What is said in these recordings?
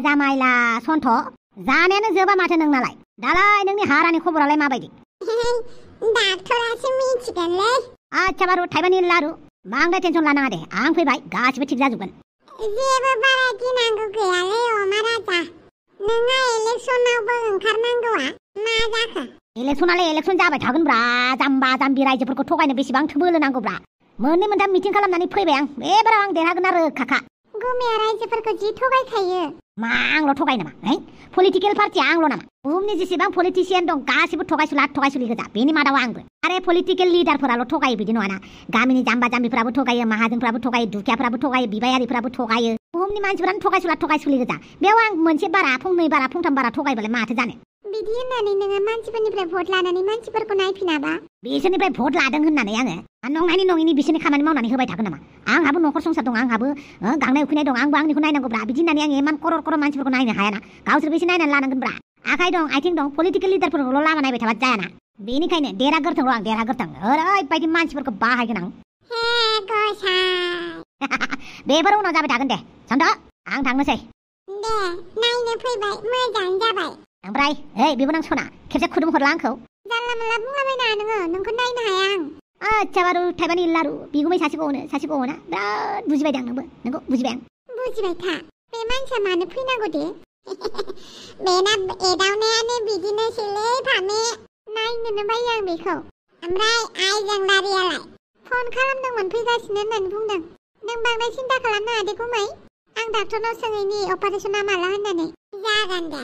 जामायला सन्थ' जानायानो जोबा माथो नोंनालाय दालाय नोंनि हारानि खबरालाय माबायदि डाक्टरासो मिथिगोनलै आच्छा बारु थाइबानि लारु बांद्राय टेनसन लानाङा दे आं फैबाय गासिबो थिग जाजोबगोन जेबो बारा गिनांगौ गैयालै अमा राजा नोंहा इलेक्सनावबो ओंखारनांगौआ मा जाखो इलेक्सनालाय इलेक्सन जाबाय थागोन ब्रा जाम्बा जाम्बि रायजोफोरखौ थगायनो बेसेबां बोलो नांगौ ब्रा मोननै मोनथाम मिटिं खालामनानै फैबाय आं एबाराव आं देरहागोन आरो रोखाखा गुमिया रायजोफोरखौ जि थगायखायो मा आंल' थगाय नामा पलिटिकेल पार्टिया आंल' नामा बुहुमनि जेसेबां पलिटिसियान दं गासिबो थगायसुला थगायसुलि गोजा बेनि मादाव आंबो आरो पलिटिकेल लिडारफोराल' थगायो बिदि नङाना गामिनि जाम्बा जाम्बिफ्राबो थगायो माहाजोनफ्राबो थगायो दुखियाफ्राबो थगायो बिबायारिफ्राबो थगायो बुहुमनि मानसिफोरानो थगायसुला थगायसुलि गोजा बेयाव आं मोनसे बारा फंनै बारा फंथाम बारा थगायबालाय माथो जानो बिदि होननानै नोङो मानसिफोरनिफ्राय भट लानानै मानसिफोरखौ नायफिनाबा बिसोरनिफ्राय भट लादों होननानै आङो नंनायनि नङिनि बिसोरनि खामानि मावनानै होबाय थागोन नामा आंहाबो न'खर संसार दं आंहाबो गांनाय उखैनाय दं आंबो आंनिखौ नायनांगौब्रा बिदि होननानै आं इमान करर करर मानसिफोरखौ नायनो हायाना गावसोरबो एसे नायनानै लानांगोनब्रा आखाइ दं आथिं दं पलिटिकेल लिडारफोरखौल' लामा नायबाय थाबा जायाना बेनिखायनो देरहागोरथों आं देरहागोरथों ओरैबायदि मानसिफोरखौ बाहायगोन आं बेफोर उनाव जाबाय थागोन दे सन्थ' आं थांनोसै दे नायनो फैबाय मोजां जाबाय ओमफ्राय बिबोनां सना खेबसे खुदुम हरला आंखौ जानला मोनला बुंलाबायनाङा नोङो नोंखौ नायनो हाया आं आच्छा बारु थाइबानि लारु बिगुमै सासेखौ अनो बिराद बुजिबाय आं नोंखौ बुजिबाय आं बुजिबाय था बे मानसिया मानो फैनांगौ दे बेना एदावनायानो बिदिनोसैलै फामे नायनोनो बायो आं बेखौ ओमफ्राय आइजों लारियालाय फन खालामदोंमोन फैगासिनो होननानै बुंदों नों बांद्राय सिन्था खालामनाङा दे गुमै आं डाक्टरनाव सोंहैनि अपारेसना माला होननानै जागोन दे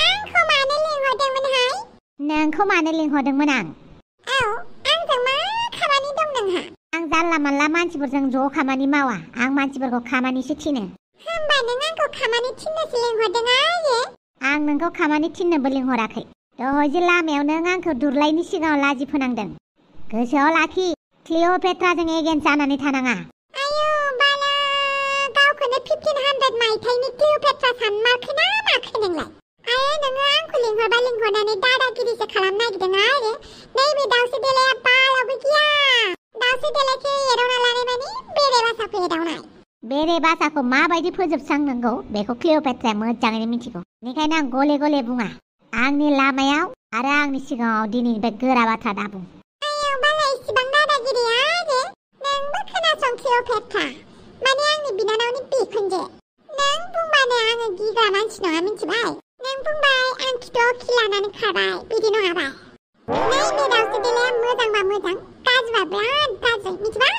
आंखौ मानो लिंहरदोंमोनहाय नोंखौ मानो लिंहरदोंमोन आं औ आंजों मा खामानि दं नोंहा आं जानला मानला मानसिफोरजों ज' खामानि मावा आं मानसिफोरखौ खामानिसो थिनो होमबा नों आंखौ खामानि थिननोसो लिंहरदों आयो आं नोंखौ खामानि थिननोबो लिंहराखै दहाय जे लामायाव नों आंखौ दुरलायनि सिगाङाव लाजि फोनांदों गोसोआव लाखि क्लिअ'पेट्राजों एगेन्स्ट जानानै थानाङा आयौ बाला गावखौनो 1500 मायथाइनि क्लिअ'पेट्रा सानमारखै ना माखै नोंलाय आरो नोङो आंखौ लिंहरनानै दादागिरिसो खालामनो नागिरदों आरो नैबे दाउस्रि देलाया बालावबो गैया दाउस्रि देलायखौ एदावना लानाय माने बेरे बासाखौ एदावनाय बेरे बासाखौ माबायदि फोजोबस्रांनांगौ बेखौ क्लिअ'पेट्राया मोजाङैनो मिथिगौ बेनिखायनो आं गले गले बुङा आंनि लामायाव आरो आंनि सिगाङाव दिनैनिफ्राय गोरा बाथ्रा दाबुं आयौ बाला इसिबां दादागिरि आरो नोंबो खोनासं क्लिअ'पेट्रा माने आंनि बिनानावनि बिखुनजो नों बुंबानो आङो गिग्रा मानसि नङा मिथिबाय नों बुंबाय आं खिथुआव खि लानानै खारबाय बिदि नङाबाय नैबे दाउस्रि देलाया मोजांबा मोजां गाज्रिबा बिराद गाज्रि मिथिबाय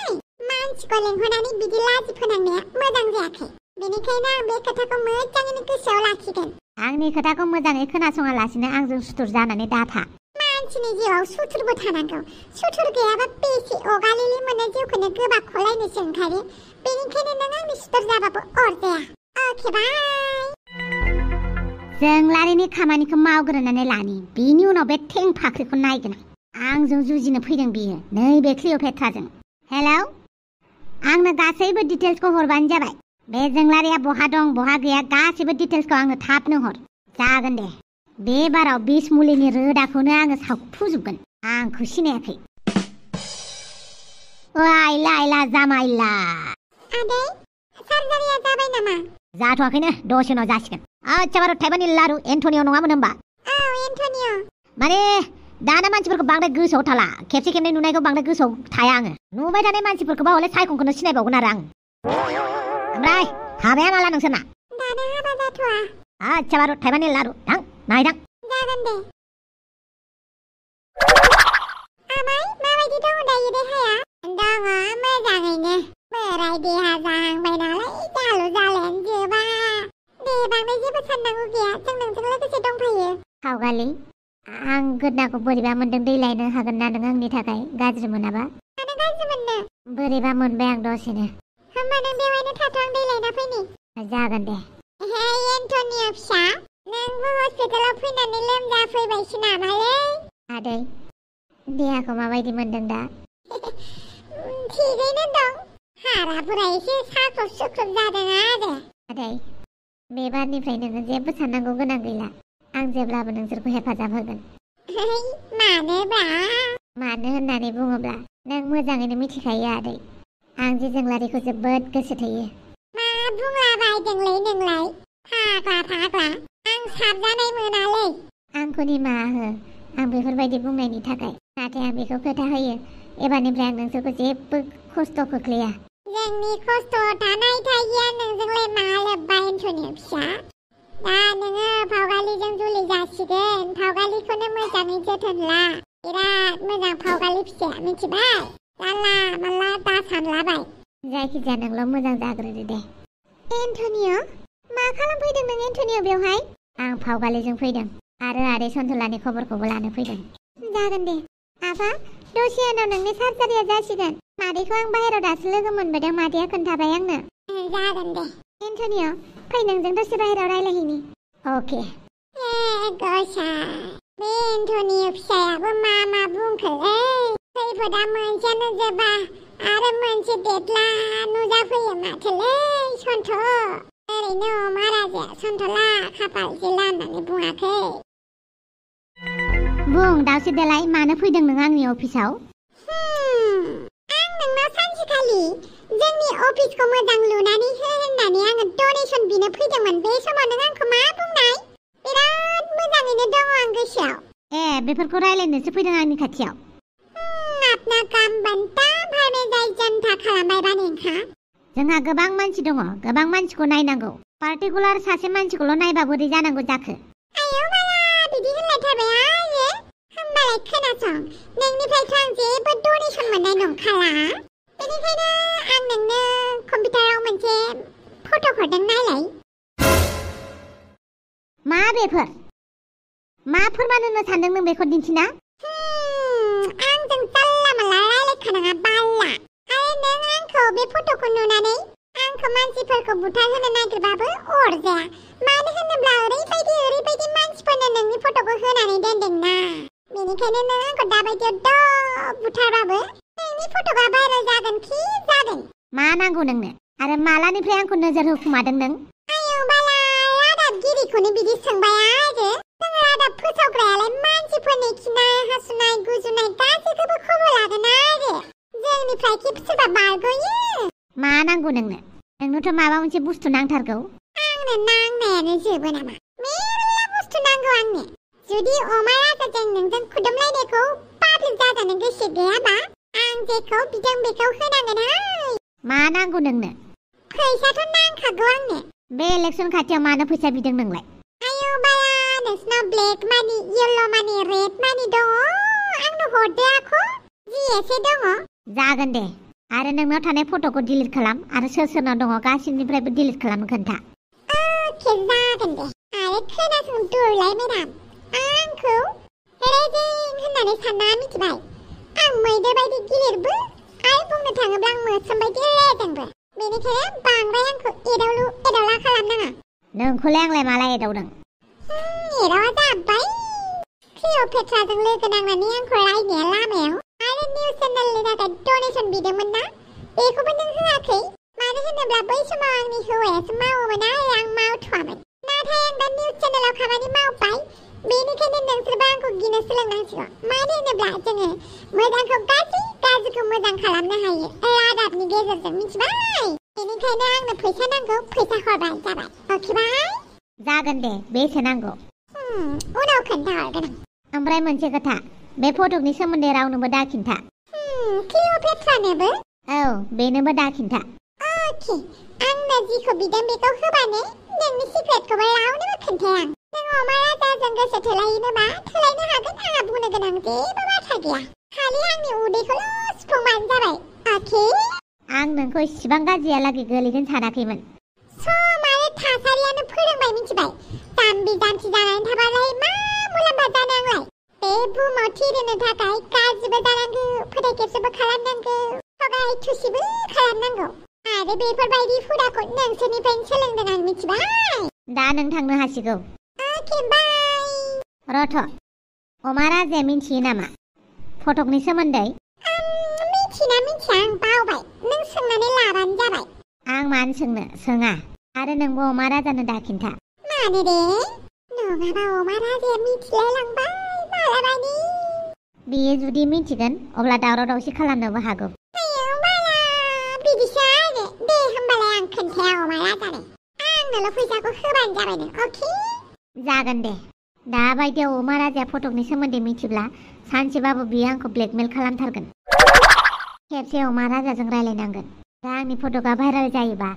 मानसिखौ लिंहरनानै बिदि लाजि फोनांनाया मोजां जायाखै बेनिखायनो आं बे खोथाखौ मोजाङैनो गोसोआव लाखिगोन आंनि खोथाखौ मोजाङै खोनासङालासिनो आंजों सुथुर जानानै दाथा मानसिनि जिउआव सुथुरबो थानांगौ सुथुर गैयाबा बेसे अगालिलि मोनो जिउखौनो गोबा खलायनोसो ओंखारो बेनिखायनो नों आंनि सुथुर जाबाबो अरजाया अके बाय जों लारिनि खामानिखौ मावग्रोनानै लानि बिनि उनाव बे थें फाख्रिखौ नायगोन आंजों जुजिनो फैदों बियो नैबे क्लिअ'पेट्राजों हेलौ आंनो गासैबो डिटेल्सखौ हरबानो जाबाय बे जोंलारिया बहा दं बहा गैया गासैबो डिटेल्सखौ आंनो थाबनो हर जागोन दे बे बाराव बिस मुलिनि रोदाखौनो आङो सावफुजोबगोन आंखौ सिनायाखै आइला जामाइला आदै सार्जारिया जाबाय नामा जाथ'वाखैनो दसे उनाव जासिगोन आच्छा बारु थाइबानि लारु एन्टनिय नङामोन होमबा औ एन्टनिय माने दाना मानसिफोरखौ बांद्राय गोसोआव थाला खेबसे खेबनै नुनायखौ बांद्राय गोसोआव थाया आङो नुबाय थानाय मानसिफोरखौबा हले सायखंखौनो सिनायबावगोन आरो आं ओमफ्राय हाबाया माला नोंसोरना दाना हाबा जाथ'आ आच्छा बारु थाइबानि लारु थां नायदां जागोन दे आमाय माबायदि दङ दायो देहाया दङ मोजाङैनो बोराय देहा जाहांबाय नालाय जालु जालायानो जोबा दे बांद्राय जेबो साननांगौ गैया जों नोंजों लोगोसे दंफायो सावगालि आं गोदनाखौ बोरैबा मोनदों दै लायनो हागोन ना नों आंनि थाखाय गाज्रि मोनाबा मानो गाज्रि मोननो बोरैबा मोनबाय आं दसेनो होमबा नों बेवहायनो थाथ' आं दै लायना फैनि जागोन दे हे एन्टनिय फिसा नोंबो हस्पिटालाव फैनानै लोमजाफैबायसो नामालै आदै देहाखौ माबायदि मोनदों दा थिगैनो दं हाराफोरा एसे साख्रुब सुख्रुब जादों आरो आदै बेबारनिफ्राय नोङो जेबो साननांगौ गोनां गैला आं जेब्लाबो नोंसोरखौ हेफाजाब होगोन मानोबा मानो होननानै बुङोब्ला नों मोजाङैनो मिथिखायो आदै आं जे जोंलारिखौ जोबोद गोसो थोयो मा बुंलाबायदोंलै नोंलाय फाग्ला आं साबजानाय मोनालै। आंखौ निमाहा हो आं बेफोरबायदि बुंनायनि थाखाय, नाथाय आं बेखौ खोथा होयो एबारनिफ्राय आं नोंसोरखौ जेबो खस्थ' खोख्लैया। जोंनि खस्थ' थानाय थायैया नोंजोंलाय मा लोब्बा एन्थनि फिसा? दा नोङो फावगालिजों जुलि जासिगोन, फावगालिखौनो मोजाङै जोथोन ला। बिराद मोजां फावगालि फिसाया, मिथिबाय? जानला मानला दा सानलाबाय। जायखिजाया नोंल' मोजां जाग्रोदो दे। एन्थनिय' मा खालामफैदों नों एन्थनिय' बेवहाय? आं फावगालिजों फैदों आरो आदै सन्थलानि खबरखौबो लानो फैदों। जागोन दे आफा, दसे उनाव नोंनि सार्जारिया जासिगोन। मादैखौ आं बाहेरायाव दासो लोगो मोनबोदों, मादैया खोन्थाबाय आंनो। जागोन दे। एन्थनिय' फै नोंजों दसे बाहेरायाव रायलायहैनि। अके। गसा बे एन्थनि फिसायाबो मा बुंखोलै? खैफोदा मोनसेयानो जोबा आरो मोनसे देदला नुजाफैयो माथोलै सन्थ'। ओरैनो अमा राजाया सन्थ'ला खाफाल जिला होननानै बुङाखै? बुं दाउसे देलाय, मानो फैदों नों आंनि अफिसाव? आं नोंनाव सानसेखालि जोंनि अफिसखौ मोजां लुनानै हो होननानै आङो डनेसन बिनो फैदोंमोन। बे समाव नों आंखौ मा बुंनाय? बिराद मोजाङैनो दङ आं गोसोआव। बेफोरखौ रायलायनोसो फैदों आंनि खाथियाव। आपना काम बनता भर में जाय जनता खालामबाय बा नोंहा? जोंहा गोबां मानसि दङ, गोबां मानसिखौ नायनांगौ। पार्टिकुलार सासे मानसिखौल' नायबा बोरै जानांगौ जाखो? आयौ बाला, बिदि होनलायथारबाय आङो। होमबालाय खोनासं, नोंनिफ्रायथ' आं जेबो डनेसन मोननाय नंखाला। बेनिखायनो आं नोंनो कम्पिउटाराव मोनसे फट' हरदों, नायलाय। मा बेफोर? मा फोरमान होनो सानदों नों बेखौ दिन्थिना? आंजों जानला मानला रायलायखानाङा बाला। आरो नों आंखौ बे फट'खौ नुनानै आंखौ मानसिफोरखौ बुथारहोनो नागिरबाबो अरजाया। मानो होनोब्ला ओरैबायदि मानसिफोरनो नोंनि फट'खौ होनानै दोनदोंना। बेनिखायनो नों आंखौ दाबायदियाव बुथारबाबो नोंनि फट'आ भाइरेल जागोन खि जागोन। मा नांगौ नोंनो? आरो मालानिफ्राय आंखौ नोजोर होखुमादों नों? आयौ बाला, रादाबगिरिखौनो बिदि सोंबाय आरो। जों रादाब फोसावग्रायालाय मानसिफोरनि खिनाय हासुनाय गुजुनाय गासैखौबो खबर लागोन आरो। जोंनिफ्राय खि सोरबा बारग'यो? मा नांगौ नोंनो? नोंनोथ' माबा मोनसे बुस्थु नांथारगौ। आंनो नांनायानो जोबो नामा? मेरला बुस्थु नांगौ आंनो। जुदि अमा राजाजों नोंजों खुदुमलायनायखौ पाब्लिक जाजानो गोसो गैयाबा आं जेखौ बिदों बेखौ होनांगोनहाय। मा नांगौ नोंनो? फैसाथ' नांखागौ आंनो। बे इलेक्सन खाथियाव मानो फैसा बिदों नोंलाय? आयौ बाला, नोंसिनाव ब्लेक मानि, येल्ल' मानि, रेड मानि दङ? आंनो हरदो आख', जि एसे दङ। जागोन दे। आरो नोंनाव थानाय फट'खौ डिलिट खालाम आरो सोर सोरनाव दङ गासिनिफ्रायबो डिलिट खालामनो खोन्था। अके, जागोन दे। आरो खोनासं दुरलाय मेडाम, आंखौ रेजें होननानै सानना मिथिबाय? आं मैदेर बायदि गिलिरबो आरो बुंनो थाङोब्ला आं मोस्रोम बायदि रेजेंबो। बेनिखायनो बांद्राय आंखौ एदावलु एदावला खालामनाङा। नोंखौलाय आंलाय माला एदावदों? एदावा जाबाय। क्लिअ'पेट्राजों लोगो नांनानै आंखौ रायनाया लामायाव आरो निउस चेनेलनि थाखाय डनेसन बिदोंमोन ना, बेखौबो नों होआखै। मानो होनोब्ला बै समाव आंनि हौवायासो मावोमोन आरो आं मावथ'वामोन। नाथाय आं दा निउस चेनेलाव खामानि मावबाय, बेनिखायनो नोंसोरबो आंखौ गिनो सोलोंनांसिगौ। मानो होनोब्ला जोङो मोजांखौ गाज्रि, गाज्रिखौ मोजां खालामनो हायो रादाबनि गेजेरजों, मिथिबाय? बेनिखायनो आंनो फैसा नांगौ, फैसा हरबानो जाबाय। अकेबाय? जागोन दे, बेसे नांगौ? उनाव खोन्थाहरगोन आं। ओमफ्राय मोनसे खोथा, बे फटकनि सोमोन्दै रावनोबो दाखिन्था। क्लिअ'पेट्रानोबो? औ, बेनोबो दाखिन्था। अके, आंनो जिखौ बिदों बेखौ होबानो नोंनि सिक्रेटखौबो रावनोबो खोन्थाया आं। नों अमा राजाजों गोसो थोलायोनोबा थोलायनो हागोन, आंहा बुंनो गोनां जेबो बाथ्रा गैया। खालि आंनि उदैखौल' सुफुंबानो जाबाय। अके? आं नोंखौ इसिबां गाज्रियालागै गोलैगोन सानाखैमोन। सम आरो थासारियानो फोरोंबाय, मिथिबाय? जाम्बि जाम्थि जानानै थाबालाय मा मुलाम्फा जानो आंलाय? बे बुहुमाव थिरोनो थाखाय गाज्रिबो जानांगौ, फोथाय खेबसेबो खालामनांगौ, थगाय थुसिबो खालामनांगौ। आरो बेफोरबायदि हुदाखौ नोंसोरनिफ्रायनो सोलोंदों आं, मिथिबाय? दा नों थांनो हासिगौ। अके, बाय। रथ', अमा राजाया मिन्थियो नामा फटकनि सोमोन्दै? मिथिना मिथिया आं बावबाय। नों सोंनानै लाबानो जाबाय। आं मानो सोंनो, सोङा। आरो नोंबो अमा राजानो दाखिन्था। मानो दे? नङाबा अमा राजाया मिथिलायलांबाय मालाबानि। बियो जुदि मिथिगोन अब्ला दावराव दावसि खालामनोबो हागौ। आयौ बाला, बिदिसो आरो। दे होमबालाय आं खोन्थाया। अमा राजानो आंनोल' फैसाखौ होबानो जाबाय नों अके जागोन दे दाबायदियाव अमा राजाया फटकनि सोमोन्दै मिथिब्ला सानसेबाबो बियो आंखौ ब्लेकमेल खालामथारगोन खेबसे अमा राजाजों रायलायनांगोन दा आंनि फटकआ भाइरेल जायोबा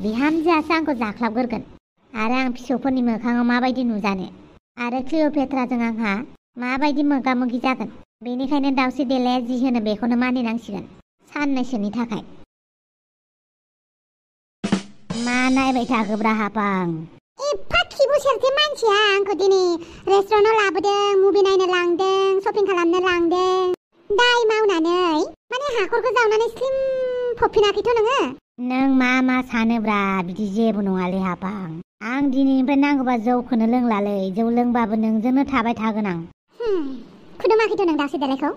बिहामजोआसो आंखौ जाख्लाबगोरगोन आरो आं फिसौफोरनि मोखाङाव माबायदि नुजानो आरो क्लिअपेट्राजों आंहा माबायदि मोगा मोगि जागोन बेनिखायनो दाउस्रि देलाया जि होनो बेखौनो मानिनांसिगोन साननैसोनि थाखाय मा नायबाय थाखोब्रा हापां एफा खिबु सेरथे मानसिया आंखौ दिनै रेस्टुरेन्टाव लाबोदों मुभि नायनो लांदों शपिं खालामनो लांदों दाय मावनानै माने हाखरखौ जावनानै स्लिम फबफिनाखैथ' नोङो नों मा सानोब्रा बिदि जेबो नङालै हापां आं दिनैनिफ्राय नांगौबा जौखौनो लोंलालै जौ लोंबाबो नोंजोंनो थाबाय थागोन आं खुदुमाखैथ' नों दाउस्रि देलायखौ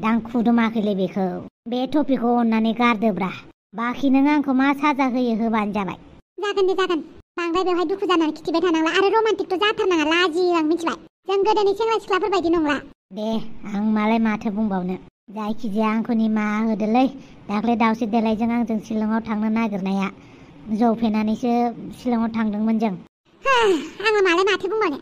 आं खुदुमाखैलै बेखौ बे टपिकखौ अननानै गारदोब्रा बाखि नों आंखौ मा साजा होयो होबानो जाबाय जागोन दे जागोन बांद्राय बेवहाय दुखु जानानै खिथिबाय थानांला आरो रमान्टिकथ' जाथारनाङा लाजियो आं मिथिबाय जों गोदोनि सेंग्रा सिख्लाफोर बायदि नंला दे आं मालाय माथो बुंबावनो जायखिजाया आंखौ निमाहा होदोलै दाख्लै दाउस्रि देलायजों आंजों शिलंआव थांनो नागिरनाया जौ फेनानैसो शिलंआव थांदोंमोन जों आङो मालाय माथो बुंबावनो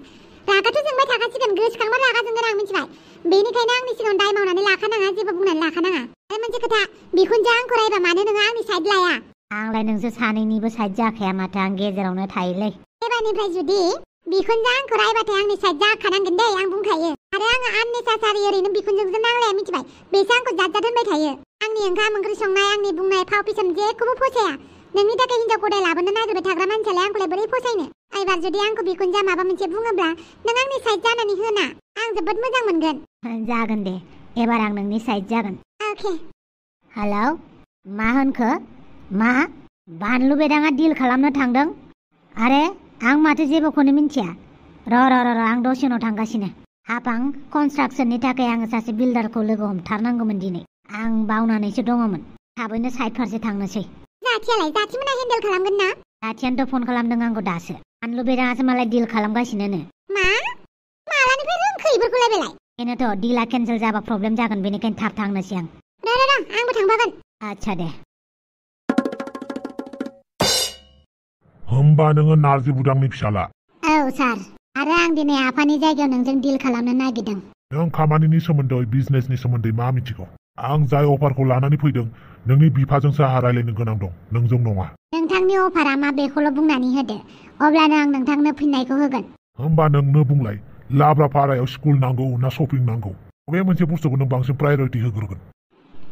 रागाथ' जोंबाय थाखासिगोन गोसोखांबा रागा जोंगोन आं मिथिबाय बेनिखायनो आंनि सिगाङाव दाय मावनानै लाखानाङा जेबो बुंनानै लाखानाङा आरो मोनसे खोथा बिखुनजोआ आंखौ रायबा मानो नोङो आंनि साइड लाया आंलाय नोंसोर सानैनिबो साइड जाखाया माथो आं गेजेरावनो थायोलै एबारनिफ्राय जुदि बिखुनजोआ आंखौ रायबाथाय आंनि साइड जाखानांगोन दे आं बुंखायो आरो आङो आननेसासारि ओरैनो बिखुनजोंसो नांलाया मिथिबाय बेसो आंखौ जात होनबाय थायो आंनि ओंखाम ओंख्रि संनाय आंनि बुंनाय फाव फेसन जेखौबो फसाया नोंनि थाखाय हिनजाव गदाय लाबोनो नागिरबाय थाग्रा मानसियालाय आंखौलाय बोरै फसायनो एबार जुदि आंखौ बिखुनजोआ माबा मोनसे बुङोब्ला नों आंनि साइड जानानै होना आं जोबोद मोजां मोनगोन जागोन दे एबार आं नोंनि साइड जागोन अके हेलौ मा होनखो मा बानलु बेदाङा डिल खालामनो थांदों आरे आं माथो जेबोखौनो मिन्थिया र' आं दसे उनाव थांगासिनो हापां कनस्ट्राक्सननि थाखाय आङो सासे बिल्डारखौ लोगो हमथारनांगौमोन दिनै आं बावनानैसो दङमोन थाबैनो साइड फारसे थांनोसै जाथियालाय जाथिमोना हेन्डेल खालामगोन ना जाथियानोथ' फन खालामदों आंखौ दासो बानलु बेदाङासो मालाय डिल खालामगासिनोनो मा मालानिफ्राय रोंखो इफोरखौलाय बेलाय बेनोथ' डिला केन्सेल जाबा प्रब्लेम जागोन बेनिखायनो थाब थांनोसै आं र' आंबो थांफागोन आच्छा दे होमबा नोङो नार्जि बुदांनि फिसाला औ सार आरो आं दिनै आफानि जायगायाव नोंजों डिल खालामनो नागिरदों नों खामानिनि सोमोन्दै बिजनेसनि सोमोन्दै मा मिथिगौ आं जाय अफारखौ लानानै फैदों नोंनि बिफाजोंसो आंहा रायलायनो गोनां दं नोंजों नङा नोंथांनि अफारा मा बेखौल' बुंनानै होदो अब्लानो आं नोंथांनो फिननायखौ होगोन होमबा नोंनो बुंलाय लाब्रापारायाव स्कुल नांगौ ना शपिं नांगौ बबे मोनसे बुस्थुखौ नों बांसिन प्रायरिटि होग्रोगोन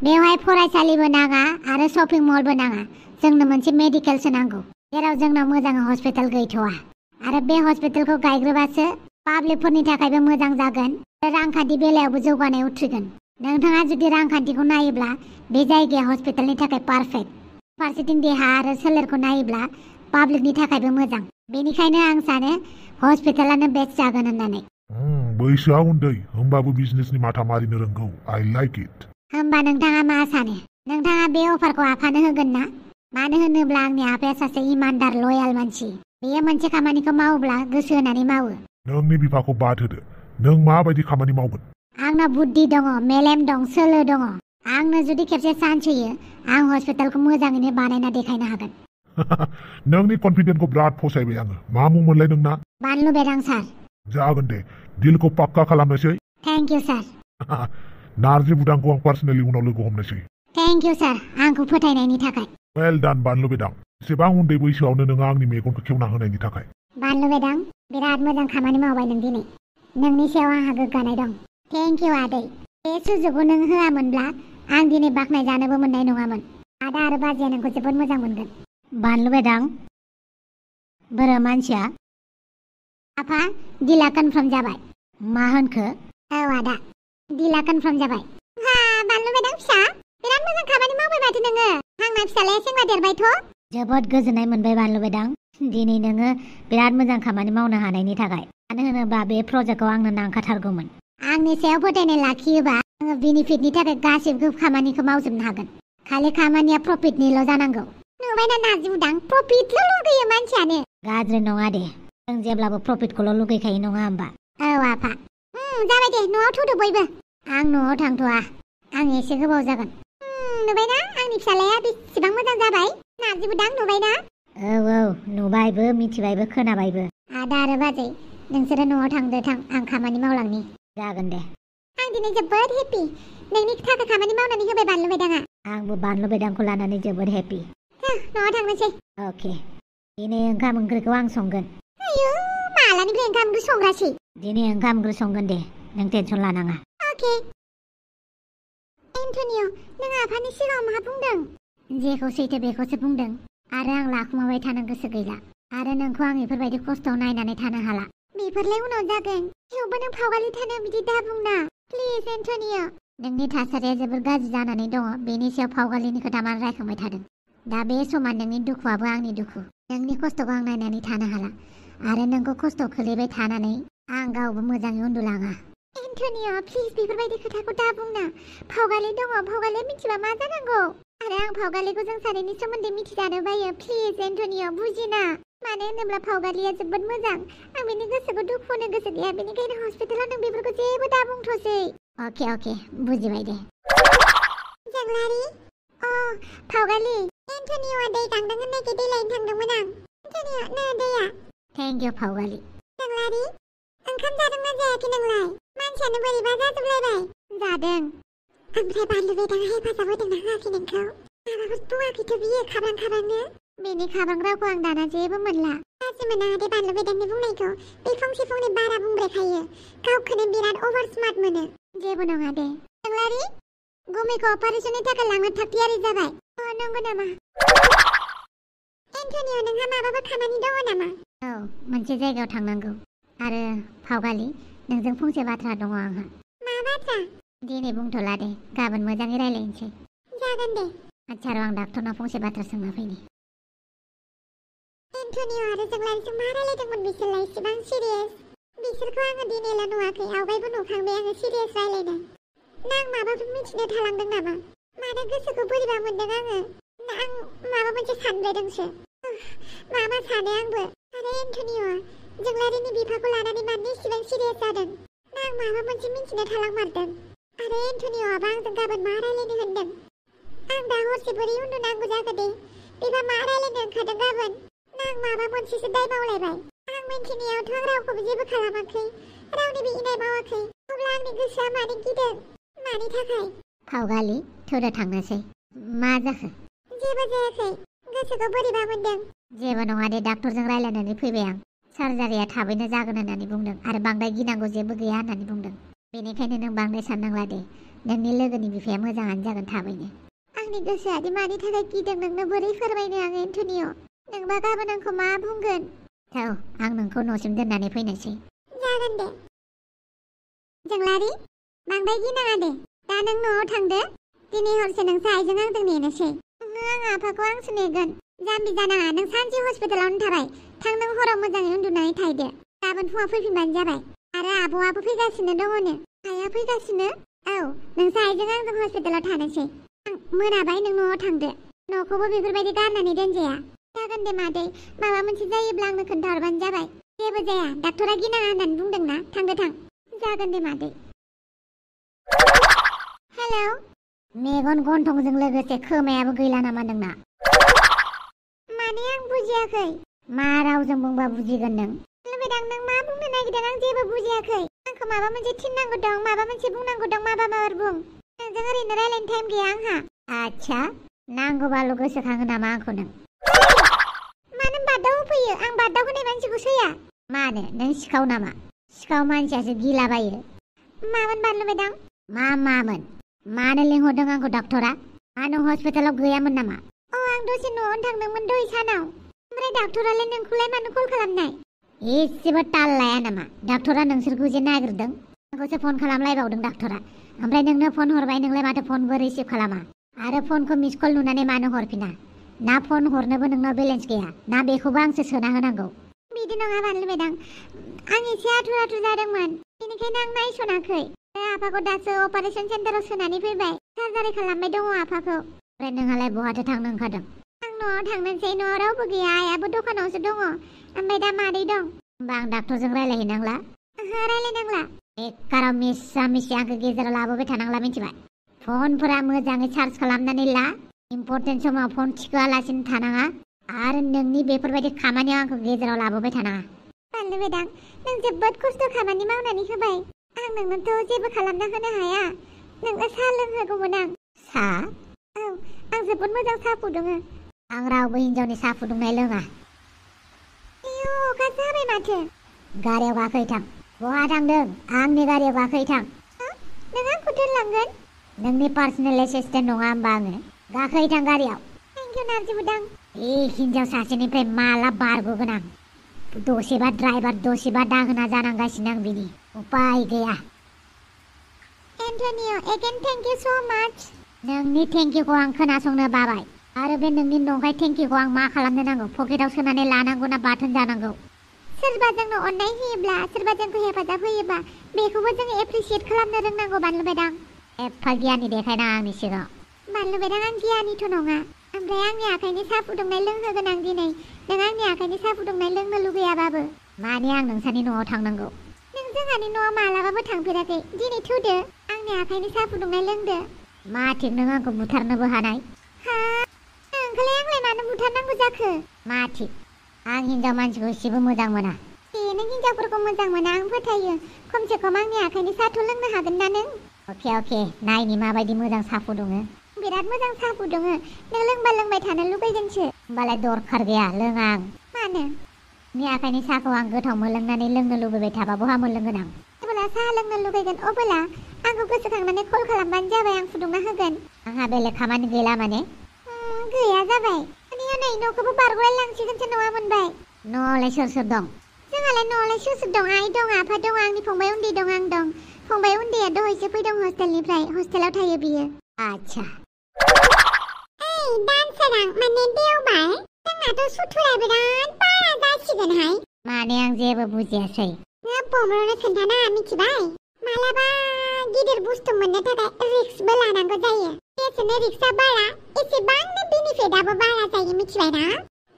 बेवहाय फरायसालिबो नाङा आरो शपिं मलबो नाङा जोंनो मोनसे मेडिकेलसो नांगौ जेराव जोंनाव मोजां हस्पिटाल गैथ'वा आरो बे हस्पिटालखौ गायग्रोबासो पाब्लिकफोरनि थाखायबो मोजां जागोन आरो रांखान्थि बेलायावबो जौगानाय उथ्रिगोन नोंथाङा जुदि रांखान्थिखौ नायोब्ला बे जायगाया हस्पिटालनि थाखाय पारफेक्ट फारसेथिं देहा आरो सोलेरखौ नायोब्ला पाब्लिकनि थाखायबो मोजां बेनिखायनो आं सानो हस्पिटालानो बेस्ट जागोन होननानै बैसोआ उन्दै होमबाबो बिजनेसनि माथा मारिनो रोंगौ आइ लाइक इट होमबा नोंथाङा मा सानो नोंथाङा बे अफारखौ आफानो होगोन ना मानो होनोब्ला आंनि आफाया सासे इमानदार लयाल मानसि बेयो मोनसे खामानिखौ मावोब्ला गोसो होनानै मावो नोंनि बिफाखौ बाद होदो नों माबायदि खामानि मावगोन आंनाव बुद्धि दङ मेलेम दं सोलो दङ आंनो जुदि खेबसे चान्स होयो आं हस्पिटालखौ मोजाङैनो बानायना देखायनो हागोन नोंनि कन्फिडेन्सखौ बिराद फसायबाय आङो मा मुं मोनलाय नोंना बानलु बेदां सार जागोन दे डिलखौ पाक्का खालामनोसै थेंक इउ सार नार्जि बुदांखौ आं पार्सनेलि उनाव लोगो हमनोसै थेंक इउ सार आंखौ फोथायनायनि थाखाय वेल डान बानलु बेदां एसेबां उन्दै बैसोआवनो नोङो आंनि मेगनखौ खेवना होनायनि थाखाय बानलु बेदां बिराद मोजां खामानि मावबाय नों दिनै नोंनि सायाव आंहा गोग्गानाय दं थेंक इउ आदै बे सुजुगखौ नों होआमोनब्ला आं दिनै बाख्नाय जानोबो मोननाय नङामोन आदा आरो बाजैया नोंखौ जोबोद मोजां मोनगोन बानलु बेदां बोरो मानसिया आफा डिला कनफार्म जाबाय मा होनखो औ आदा डिला कनफार्म जाबाय बानलु बेदां फिसा बिराद मोजां खामानि मावबाय माथो नोङो आंना फिसालाया सेंग्रा देरबायथ' जोबोद गोजोननाय मोनबाय बानलु बेदां दिनै नोङो बिराद मोजां खामानि मावनो हानायनि थाखाय मानो होनोबा बे प्रजेक्टखौ आंनो नांखाथारगौमोन आंनि सायाव फोथायनाय लाखियोबा आङो बेनिफिटनि थाखाय गासिबो खामानिखौ मावजोबनो हागोन खालि खामानिया प्रफिटनिल' जानांगौ नुबायना नार्जि बुदां प्रफिटल' लुगैयो मानसियानो गाज्रि नङा दे जों जेब्लाबो प्रफिटखौल' लुगैखायो नङा होमबा औ आफा जाबाय दे न'आव थौदो बयबो आं न'आव थांथ'आ आं एसे गोबाव जागोन नुबायना आंनि फिसालाया बेसेबां मोजां जाबाय नारजिबो दां नुबायना? औ नुबायबो मिथिबायबो खोनाबायबो। आदा आरो बाजै नोंसोरो न'आव थांदो थां आं खामानि मावलांनि। जागोन दे। आं दिनै जोबोद हेपि। नोंनि थाखाय खामानि मावनानै होबाय बानलु बेदाङा। आंबो बानलु बेदांखौ लानानै जोबोद हेपि। न'आव थांनोसै। अके। दिनै ओंखाम ओंख्रिखौ आं संगोन। आयौ मालानिफ्राय ओंखाम ओंख्रि संग्रासै? दिनै ओंखाम ओंख्रि संगोन दे नों टेनसन लानाङा। अके। एन्टनिय' नों आफानि सिगाङाव मा बुंदों? जेखौ सैथो बेखौसो बुंदों आरो आं लाखुमाबाय थानो गोसो गैला आरो नोंखौ आं बेफोरबायदि खस्थ'आव नायनानै थानो हाला। बेफोरलाय उनाव जागोन। थेवबो नों फावगालि थानो बिदि दा बुंना प्लिज एन्टनिय'। नोंनि थासारिया जोबोर गाज्रि जानानै दङ बेनि सायाव फावगालिनि खोथा मानो रायखांबाय थादों? दा बे समा नोंनि दुखुआबो आंनि दुखु। नोंनि खस्थ'खौ आं नायनानै थानो हाला आरो नोंखौ खस्थ' खोलैबाय थानानै आं गावबो मोजाङै उन्दुलाङा। एन्टनिय' प्लिज बेफोरबायदि खोथाखौ दा बुंना। फावगालि दङ फावगालिया मिथिबा मा जानांगौ? आरो आं फावगालिखौ जों सानैनि सोमोन्दै मिथिजानो बायो। प्लिज एन्टनिय' बुजिना। मानो होनोब्ला फावगालिया जोबोद मोजां। आं बेनि गोसोखौ दुखु होनो गोसो गैया बेनिखायनो हस्पिटालाव नों बेफोरखौ जेबो दा बुंथ'सै। अके बुजिबाय दे। जोंलारि फावगालि एन्टनिय'आ दै गांदों होननायखाय दै लायनो थांदोंमोन आं। एन्टनिय' नै दैया। Thank you फावगालि। जोंलारि ओंखाम जादोंना जायाखै नोंलाय? मानसियानो बोरैबा जाजोबलायबाय। जादों। ओमफ्राय बानलु बेदाङा हेफाजाब होदोंना होआखै नोंखौ? माबाफोर बुङाखैथ' बियो खाब्रां बेनि खाब्रां रावखौ आं दाना जेबो मोनला। गाज्रि मोना दे बानलु बेदांनि बुंनायखौ। बे फंसे फंनै बारा बुंब्रेखायो। गावखौनो बिराद अभार स्मार्ट मोनो। जेबो नङा दे। जोंलारि गुमैखौ अपारेशननि थाखाय लांनो थागथियारि जाबाय। नंगौ नामा? एन्टनिय' नोंहा माबाफोर खामानि दङ नामा? औ मोनसे जायगायाव थांनांगौ आरो फावगालि नोंजों फंसे बाथ्रा दङ आंहा। मा बाथ्रा? दिनै बुंथ'ला दे गाबोन मोजाङै रायलायनोसै। जागोन दे। आच्छा र' आं डाक्टरनाव फंसे बाथ्रा सोंना फैनि। एन्टनिय' आरो जोंलारिजों मा रायलायदोंमोन बिसोरलाय इसेबां सिरियास? बिसोरखौ आङो दिनैल' नुवाखै आवगायबो नुखांबाय आङो सिरियास रायलायदों। आं माबाफोर मिथिनो थालांदों नामा? मानो गोसोखौ बोरैबा मोनदों आङो? आं माबा मोनसे सानब्रेदोंसो। मा सानो आंबो। आरो एन्टनिय'आ जोंलारिनि बिफाखौ लानानै मानो इसेबां सिरियास जादों? आं माबा मोनसे मिथिनो थालांमारदों। आरो एन्टनिय'आबो आंजों गाबोन मा रायलायनो होनदों? आं दा हरसे बोरै उन्दुनांगौ जाखो दे? बेबा मा रायलायनो ओंखारदों गाबोन? आं माबा मोनसेसो दाय मावलायबाय। आं मिन्थिनायावथ' आं रावखौबो जेबो खालामाखै। रावनिबो इनाय मावाखै। अब्ला आंनि गोसोआ मानो गिदों? मानि थाखाय? फावगालि थौदो थांनोसै। मा जाखो? जेबो जायाखै। गोसोखौ बोरैबा मोनदों। जेबो नङा दे डाक्टरजों रायलायनानै फैबाय आं। सार्जारिया थाबैनो जागोन होननानै बुंदों आरो बांद्राय गिनांगौ जेबो गैया होननानै बुंदों। बेनिखायनो नों बांद्राय साननांला दे। नोंनि लोगोनि बिफाया मोजाङानो जागोन थाबैनो। आंनि गोसोआदि मानि थाखाय गिदों नोंनो बोरै फोरमायनो आं एन्टनिय'? नोंबा गाबोन आंखौ मा बुंगोन? औ आं नोंखौ न'सिम दोननानै फैनोसै। जागोन दे। जोंलारि बांद्राय गिनाङा दे। दा नों न'आव थांदो। दिनै हरसे नोंसो आइजों आंजों नेनोसै। आं आफाखौ आंसो नेगोन। जाम्बि जानाङा नों सानसे हस्पिटालावनो थाबाय। थां नों हराव मोजाङै उन्दुनानै थाहैदो। गाबोन फुङाव फैफिनबानो जाबाय। आरो आब'आबो फैगासिनो दङनो। आइया फैगासिनो? औ नोंसो आइजों आंजों हस्पिटालाव थानोसै। मोनाबाय नों न'आव थांदो। न'खौबो बेफोरबायदि गारनानै दोनजाया। जागोन दे मादै। माबा मोनसे जायोब्ला आंनो खोन्थाहरबानो जाबाय। जेबो जाया डाक्टरा गिनाङा होननानै बुंदोंना। थांदो थां। जागोन दे मादै। हेलौ। मेगन गन्थंजों लोगोसे खोमायाबो गैला नामा नोंना? माने आं बुजियाखै। मा रावजों बुंबा बुजिगोन नों? लुबैदों नों मा बुंनो नागिरदों आं जेबो बुजियाखै। आंखौ माबा मोनसे थिननांगौ दं माबा मोनसे बुंनांगौ दं माबाफोर बुं। नोंजों ओरैनो रायलायनो टाइम गैया आंहा। आच्छा नांगौबाल' गोसोखाङो नामा आंखौ नों? मानो बादाव होफैयो? आं बादाव होनाय मानसिखौ सैया। मानो नों सिखाव नामा? सिखाव मानसियासो गिलाबायो। मामोन बानलु बेदां? मामोन? मानो लिंहरदों आंखौ डाक्टरा? आं हस्पिटालाव गैयामोन नामा? आं दसे न'आवनो थांदोंमोन दहाय सानाव। ओमफ्राय डाक्टरालाय नोंखौलाय मानो कल खालामनाय? एसेबो ताल लाया नामा? डाक्टरा नोंसोरखौ जे नागिरदों आंखौसो फन खालामलायबावदों डाक्टरा। ओमफ्राय नोंनो फन हरबाय नोंलाय माथो फनबो रिसिभ खालामा। आरो फनखौ मिस कल नुनानै मानो हरफिना? ना फन हरनोबो नोंनाव बेलेन्स गैया ना बेखौबो आंसो सोना होनांगौ? बिदि नङा बानलु बेदां। आं एसे आथुर जादोंमोन। बेनिखायनो आं नायसनाखै। आफाखौ दासो अपारेशन सेन्टाराव सोनानै फैबाय। सार्जारि खालामबाय दङ आफाखौ। ओमफ्राय नोंहालाय बहाथो थांनो ओंखारदों? आं न'आव थांनोसै। न'आव रावबो गैया। आइयाबो दखानावसो दङ। ओमफ्राय दा मादै दं? होमबा आं डाक्टरजों रायलायहैनांला? ओहो रायलायनांला। बेकाराव मिसा मिसि आंखौ गेजेराव लाबोबाय थानांला मिथिबाय? फनफोरा मोजाङै चार्ज खालामनानै ला। इम्पर्टेन्ट समाव फन थिखोआलासिनो थानाङा आरो नोंनि बेफोरबायदि खामानियाव आंखौ गेजेराव लाबोबाय थानाङा। बानलु मेदाम, नों जोबोद खस्थ' खामानि मावनानै होबाय। आं नोंनोथ' जेबो खालामना होनो हाया। नोंनो साहा लोंहोगौमोन आं। साहा? औ, आं जोबोद मोजां साहा फुदुङो। आं रावबो हिनजावनि साहा फुदुंनाय लोङा। आयौ, अखासो हाबाय माथो। गारियाव गाखोहैथां। बहा थांदों? आंनि गारियाव गाखोहैथां। नों आंखौ दोनलांगोन? नोंनि पार्सनेल एसिस्टेन्ट नङा होमबा आङो? गाखोहैथां गारियाव। थेंक इउ नारजि बुदां। बे हिनजाव सासेनिफ्राय माला बारग'गोन आं? दसेबा ड्राइभार दसेबा दाहोना जानांगासिनो आं बिनि। उपाय गैया। एन्टनिय, एगेन थेंक इउ स' माच। नोंनि थेंक इउखौ आं खोनासंनो बाबाय। आरो बे नोंनि नंखाय थेंक इउखौ आं मा खालामनो नांगौ? पकेटाव सोनानै लानांगौ ना बाथोन जानांगौ? सोरबा जोंनो अननाय होयोब्ला, सोरबा जोंखौ हेफाजाब होयोबा, बेखौबो जों एप्रिसियेट खालामनो रोंनांगौ बानलु मेदाम। एफा गियानि देखायनाङा आंनि सिगाङाव। बानलु मेदाम, आं गियानिथ' नङा। ओमफ्राय आंनि आखाइनि साहा फुदुंनाय लोंहोगोन आं दिनै। नों आंनि आखाइनि साहा फुदुंनाय लोंनो लुगैयाबाबो। माने आं नोंसानि न'आव थांनांगौ? नों जोंहानि न'आव मालाबाबो थांफेराखै। दिनै थुदो, आंनि आखाइनि साहा फुदुंनाय लोंदो। मा थिक नों आंखौ बुथारनोबो हानाय? हा? आंलाय मानो बुथारनांगौ जाखो? मा थिक? आं हिनजाव मानसिखौ एसेबो मोजां मोना। नों हिनजावफोरखौ मोजां मोना आं फोथायो। खमसे खम आंनि आखाइनि साहाथ' लोंनो हागोन ना नों? अके, नायनि माबायदि मोजां साहा फुदुङो। बिराद मोजां साहा फुदुङो। नों लोंबा लोंबाय थानो लुगैगोनसो। होमबालाय दरखार गैया, लोङा आं। मानो? नोंनि आखाइनि साहाखौ आं गोथाव मोनलोंनानै लोंनो लुबैबाय थाबा बहा मोनलोंगोन आं? जेब्ला साहा लोंनो लुगैगोन अब्ला आंखौ गोसोखांनानै कल खालामबानो जाबाय, आं फुदुंना होगोन। आंहा बेलेग खामानि गैला माने? गैया जाबाय। नै न'खौबो बारग'लाय लांसिगोनसो नङा मोनबाय। न'आवलाय सोर सोर दं? जोंहालाय न'आवलाय सोर सोर दं? आइ दं, आफा दं, आंनि फंबाय उन्दै दं, आं दं। फंबाय उन्दैया दहायसो फैदों हस्टेलनिफ्राय। हस्टेलाव थायो बियो। आच्छा। ओइ दानसोरां, माने देवबार। जोंनाथ' सुथुरा बिराद बारा जासिगोनहाय। माने आं जेबो बुजियासै। बमरनो खोन्थाना, मिथिबाय? मालाबा गिदिर बुस्थु मोननो थाखाय रिस्कबो लानांगौ जायो। जेसेनो रिस्कआ बारा, एसेबांनो बेनिफिटआबो बारा जायो, मिथिबायना?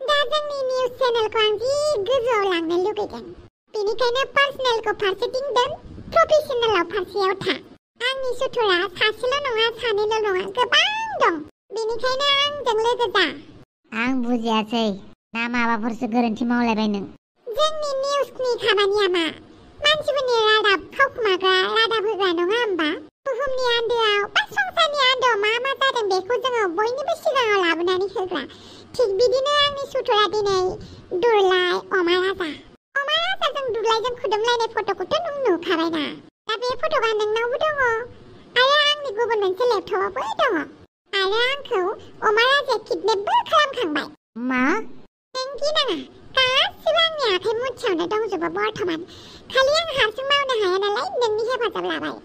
दा जोंनि निउज चेनेलखौ आं जि गोजौआव लांनो लुगैदों। बेनिखायनो पार्सनेलखौ फारसेथिं दोन, प्रफेसनेलाव फारसेयाव था। आंनि सुथुरा सासेल' नङा, सानैल' नङा, गोबां दं। बेनिखायनो आंजों लोगो जा। आं बुजियासै। ना माबाफोरसो गोरोन्थि मावलायबाय नों? जोंनि निउसनि खामानिया मा? मानसिफोरनि रादाब खावखुमाग्रा, रादाब होग्रा नङा होमबा? बुहुमनि आन्दोआव बा संसारनि आन्दोआव मा मा जादों बेखौ जोङो बयनिबो सिगाङाव लाबोनानै होग्रा। थिग बिदिनो आंनि सुथुरा दिनै दुरलाय अमा राजा। अमा राजाजों दुरलायजों खुदुमलायनाय फट'खौथ' नों नुखाबायना? दा बे फट'आ नोंनावबो दङ आरो आंनि गुबुन मोनसे लेपटपआवबो दङ। आरो आंखौ अमा राजाया किडनेपबो खालामखांबाय। मा? नों गिनाङा, गासिबो आंनि आखाइ मुथियावनो दंजोबो बर्थमान। खालि आं हारसिं मावनो हाया नालाय नोंनि हेफाजाब लाबाय।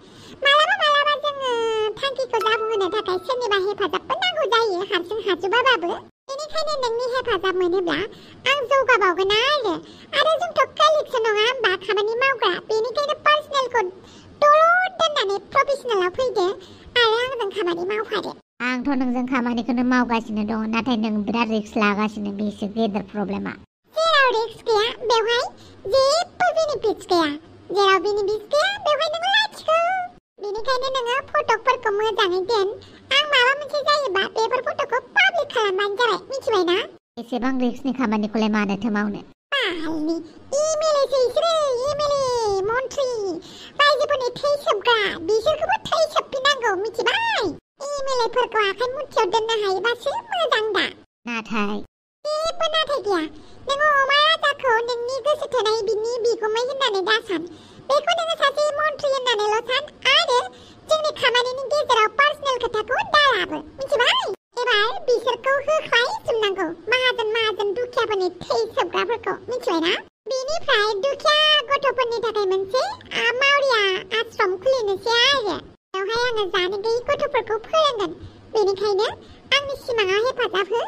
मालाबा जोङो थांखिखौ जाफुंहोनो थाखाय सोरनिबा हेफाजाबबो नांगौ जायो, हारसिं हाजोबाबाबो। बेनिखायनो नोंनि हेफाजाब मोनोब्ला आं जौगाबावगोन आरो जोंथ' कालिगसो नङा होमबा, खामानि मावग्रा। बेनिखायनो पार्सनेलखौ दलद दोननानै प्रफेसनेलाव फैदो आरो आंजों खामानि मावफादो। आंथ' नोंजों खामानिखौनो मावगासिनो दङ, नाथाय नों बिराद रिस्क लागासिनो। बेसो गेदेर प्रब्लेमा। जेराव रिस्क गैया बेवहाय जेबो बेनिफिट्स गैया। जेराव बेनिफिट्स गैया बेवहाय नों लाथिख'। बेनिखायनो नोङो फटकफोरखौ मोजाङै दोन। आं माबा मोनसे जायोबा बेफोर फट'खौ पाब्लिक खालामबानो जाबाय, मिथिबायना? एसेबां रिस्कनि खामानिखौलाय मानोथो मावनो? बालनि एमएलएसो बिसोरो, एमएलए, मन्थ्रि, रायजोफोरनि थै सोबग्रा। बिसोरखौबो थै सोबफिननांगौ, मिथिबाय? एमएलएफोरखौ आखाइ मुथियाव दोननो हायोबासो मोजां दा। नाथाय जेबो नाथाय गैया। नोङो अमा राजाखौ नोंनि गोसो थोनाय बिनि बिगुमै होननानै दासान। बेखौ नोङो सासे मन्थ्रि होननानैल' सान आरो जोंनि खामानिनि गेजेराव पार्सनेल खोथाखौ दालाबो, मिथिबाय? एबार बिसोरखौ होख्लायजोबनांगौ, माहाजोन दुखियाफोरनि थै सोबग्राफोरखौ, मिथिबायना? बेनिफ्राय दुखिया गथ'फोरनि थाखाय मोनसे मावरिया आश्रम खुलिनोसै आरो। बेवहाय आङो जानो गैयै गथ'फोरखौ फोरोंगोन। बेनिखायनो आंनि सिमाङाव हेफाजाब हो,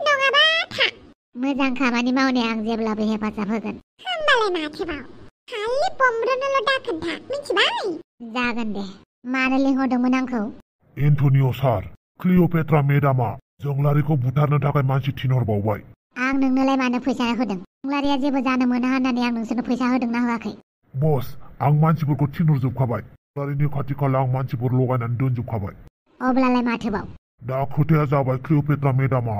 नङाबा था। मोजां खामानि मावनाया आं जेब्लाबो हेफाजाब होगोन। होमबालाय माथोबाव, खालि बमब्रनोल' दाखोन्था, मिथिबाय? जागोन दे। मानो लिंहरदोंमोन आंखौ? एन्टनिय सार, क्लिअपेट्रा मेडामा जोंलारिखौ बुथारनो थाखाय मानसि थिनहरबावबाय। आं नोंनोलाय मानो फैसा होदों? जोंलारिया जेबो जानो मोना होननानै आं नोंसोरनो फैसा होदोंना होआखै? बस, आं मानसिफोरखौ थिनहरजोबखाबाय। जोंलारिनि खाथि खाला आं मानसिफोर लगायनानै दोनजोबखाबाय। अब्लालाय माथोबाव? दा खोथाया जाबाय क्लिअपेट्रा मेडामा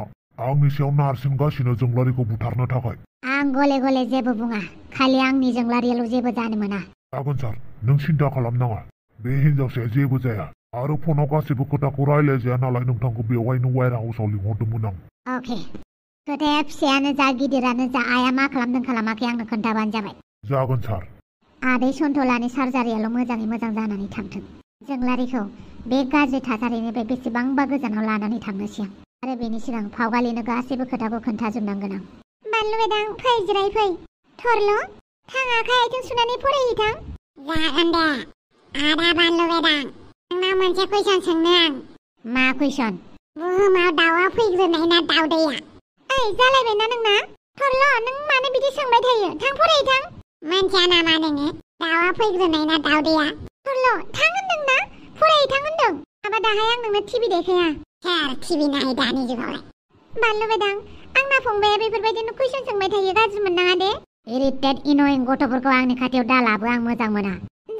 आंनि सायाव नारसिनगासिनो जोंलारिखौ बुथारनो थाखाय। आं गले गले जेबो बुङा, खालि आंनि जोंलारियाल' जेबो जानो मोना। जागोन सार, नों सिन्था खालामनाङा। बे हिनजावसाया जेबो जाया आरो फनाव गासैबो खोथाखौ रायलायजाया नालाय नोंथांखौ बेवहायनो वायर हाउसाव लिंहरदोंमोन आं। अके, खोथाया फिसायानो जा गिदिरानो जा आइया मा खालामदों खालामाखै आंनो खोन्थाबानो जाबाय। जागोन सार। आदै सन्थलानि सार्जारियाल' मोजाङै मोजां जानानै थांथों। जोंलारिखौ बे गाज्रि थासारिनिफ्राय बेसेबांबा गोजानाव लानानै थांनोसै आं। आरो बेनि सिगां फावगालिनो गासैबो खोथाखौ खोन्थाजोबनांगोन आं। बानलु बेदां फै जिराय फै। थरल' थां आखाइ आथिं सुनानै फरायहैथां। जागोन दे। आदा बानलु बेदां, नोंनाव मोनसे कुइसन सोंनो आं। मा कुइसन? बुहुमाव दाउआ फैग्रोनाय ना दाउदैया? ओइ जालायबायना नोंना? थरल' नों मानो बिदि सोंबाय थायो? थां फरायहैथां। मोनथिया नामा नोङो दाउआ फैग्रोनाय ना दाउदैया? थरल' थां होनदोंना? फरायहैथां होनदों। माबा दाहाय आं नोंनो टिभि देखाया। सोर टिभि नायो दानि जुगावलाय? बानलु बेदां, आंना फंबाया बेफोरबायदिनो कुइसन सोंबाय थायो, गाज्रि मोननाङा दे। इरिटेट इन'यिं गथ'फोरखौ आंनि खाथियाव दा लाबो, आं मोजां मोना।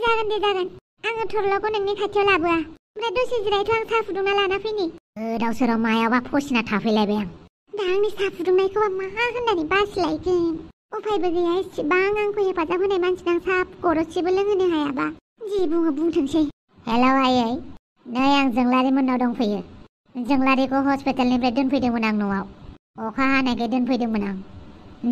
जागोन दे जागोन। आङो थरल'खौ नोंनि खाथियाव लाबोआ। ओमफ्राय दसे जिरायथ' आं साहा फुदुंना लाना फैनि। गोदाव सोराव मायावबा फसिना थाफैलायबाय आं। दा आंनि साहा फुदुंनायखौबा मा होननानै बासिलायगोन? उफायबो गैया, इसेबां आंखौ हेफाजाब होनाय मानसिनो आं साहा गरदसेबो लोंहोनो हायाबा। जि बुङो बुंथोंसै। हेलौ आयै, नै आं जोंलारि मोननाव दंफैयो। जोंलारिखौ हस्पिटालनिफ्राय दोनफैदोंमोन आं न'आव। अखा हानायखाय दोनफैदोंमोन आं।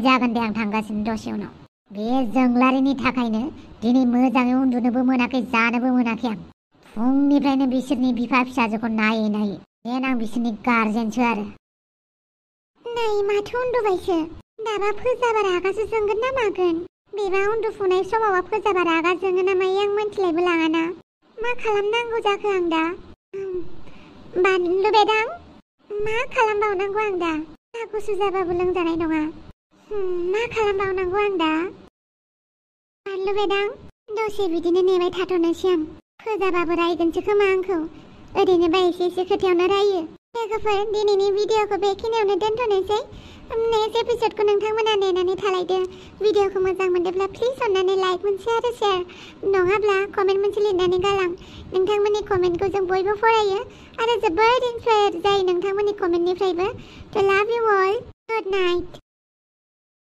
जागोन दे, आं थांगासिनो दसे उनाव। बे जोंलारिनि थाखायनो दिनै मोजाङै उन्दुनोबो मोनाखै, जानोबो मोनाखै आं। फुंनिफ्रायनो बिसोरनि बिफा फिसाजोखौ नायै नायै। देन आं बिसोरनि गारजेनसो आरो। नै माथो उन्दुबायसो? दाबा फोजाबा रागासो जोंगोन ना मागोन? बेबा उन्दुफुनाय समावबा फोजाबा रागा जोङो ना मायो आं मोनथिलायबो लाङाना। मा खालामनांगौ जाखो आं दा? बानलु बेदां, मा खालामबावनांगौ आं दा? साहा गुसु जाबाबो लोंजानाय नङा। मा खालामबावनांगौ आं दा? बानलु बेदां, दसे बिदिनो नेबाय थाथ'नोसै आं। फोजाबाबो रायगोनसो खोमा आंखौ। ओरैनोबा एसे एसे खोथायावनो रायो। लोगोफोर, दिनैनि भिडिअखौ बेखिनियावनो दोनथ'नोसै। नेक्स्ट एपिसडखौ नोंथांमोना नेनानै थालायदो। भिडिअखौ मोजां मोनदोंब्ला प्लिज अननानै लाइक मोनसे आरो शेयार नङाब्ला कमेन्ट मोनसे लिरनानै गालां। नोंथांमोननि कमेन्टखौ जों बयबो फरायो आरो जोबोद इन्सपायार जायो नोंथांमोननि कमेन्टनिफ्रायबो। थ' लाभ इउ अल। Good night.